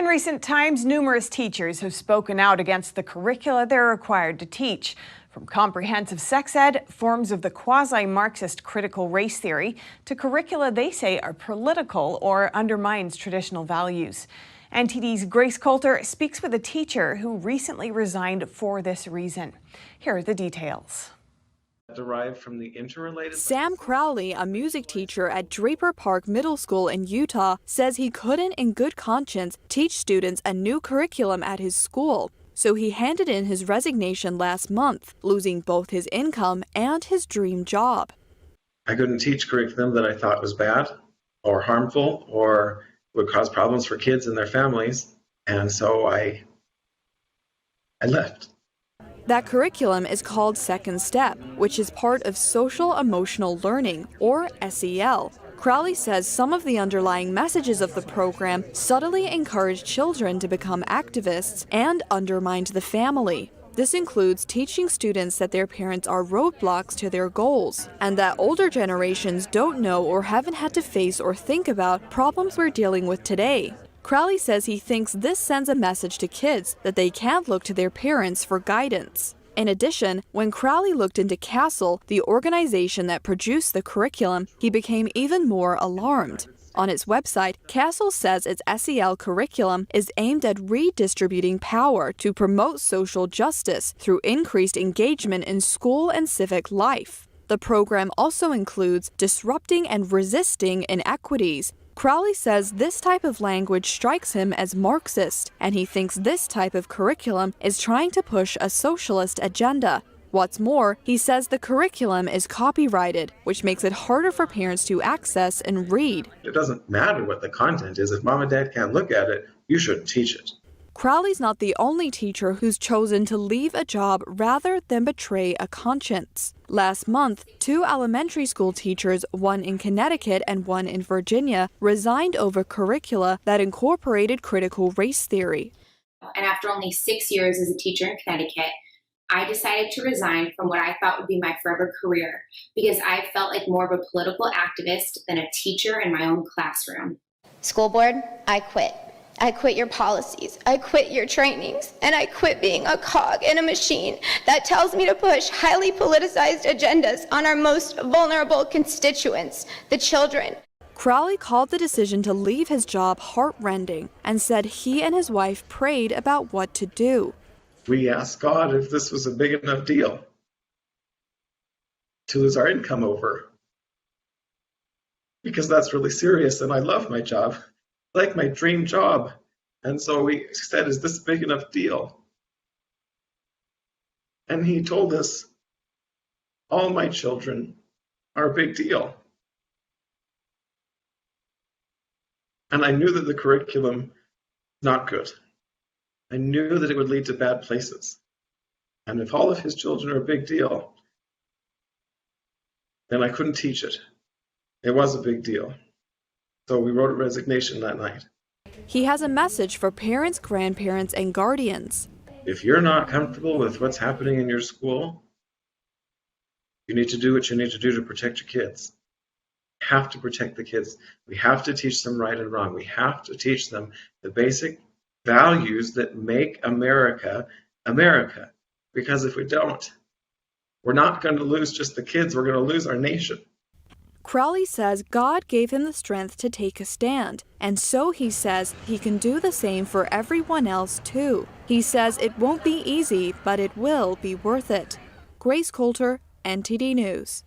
In recent times, numerous teachers have spoken out against the curricula they're required to teach. From comprehensive sex ed, forms of the quasi-Marxist critical race theory, to curricula they say are political or undermines traditional values. NTD's Grace Coulter speaks with a teacher who recently resigned for this reason. Here are the details. Derived from the interrelated. Sam Crowley, a music teacher at Draper Park Middle School in Utah, says he couldn't in good conscience teach students a new curriculum at his school. So he handed in his resignation last month, losing both his income and his dream job. I couldn't teach curriculum that I thought was bad or harmful or would cause problems for kids and their families, and so I left. That curriculum is called Second Step, which is part of social emotional learning, or SEL. Crowley says some of the underlying messages of the program subtly encourage children to become activists and undermined the family. This includes teaching students that their parents are roadblocks to their goals, and that older generations don't know or haven't had to face or think about problems we're dealing with today. Crowley says he thinks this sends a message to kids that they can't look to their parents for guidance. In addition, when Crowley looked into CASEL, the organization that produced the curriculum, he became even more alarmed. On its website, CASEL says its SEL curriculum is aimed at redistributing power to promote social justice through increased engagement in school and civic life. The program also includes disrupting and resisting inequities. Crowley says this type of language strikes him as Marxist, and he thinks this type of curriculum is trying to push a socialist agenda. What's more, he says the curriculum is copyrighted, which makes it harder for parents to access and read. It doesn't matter what the content is. If mom and dad can't look at it, you shouldn't teach it. Crowley's not the only teacher who's chosen to leave a job rather than betray a conscience. Last month, 2 elementary school teachers, one in Connecticut and one in Virginia, resigned over curricula that incorporated critical race theory. And after only 6 years as a teacher in Connecticut, I decided to resign from what I thought would be my forever career because I felt like more of a political activist than a teacher in my own classroom. School board, I quit. I quit your policies, I quit your trainings, and I quit being a cog in a machine that tells me to push highly politicized agendas on our most vulnerable constituents, the children. Crowley called the decision to leave his job heart-rending and said he and his wife prayed about what to do. We asked God if this was a big enough deal to lose our income over, because that's really serious and I love my job. Like my dream job. And so we said, is this a big enough deal? And he told us, all my children are a big deal. And I knew that the curriculum, not good. I knew that it would lead to bad places. And if all of his children are a big deal, then I couldn't teach it. It was a big deal. So we wrote a resignation that night. He has a message for parents, grandparents, and guardians. If you're not comfortable with what's happening in your school, you need to do what you need to do to protect your kids. You have to protect the kids. We have to teach them right and wrong. We have to teach them the basic values that make America, America. Because if we don't, we're not going to lose just the kids, we're going to lose our nation. Crowley says God gave him the strength to take a stand, and so he says he can do the same for everyone else too. He says it won't be easy, but it will be worth it. Grace Coulter, NTD News.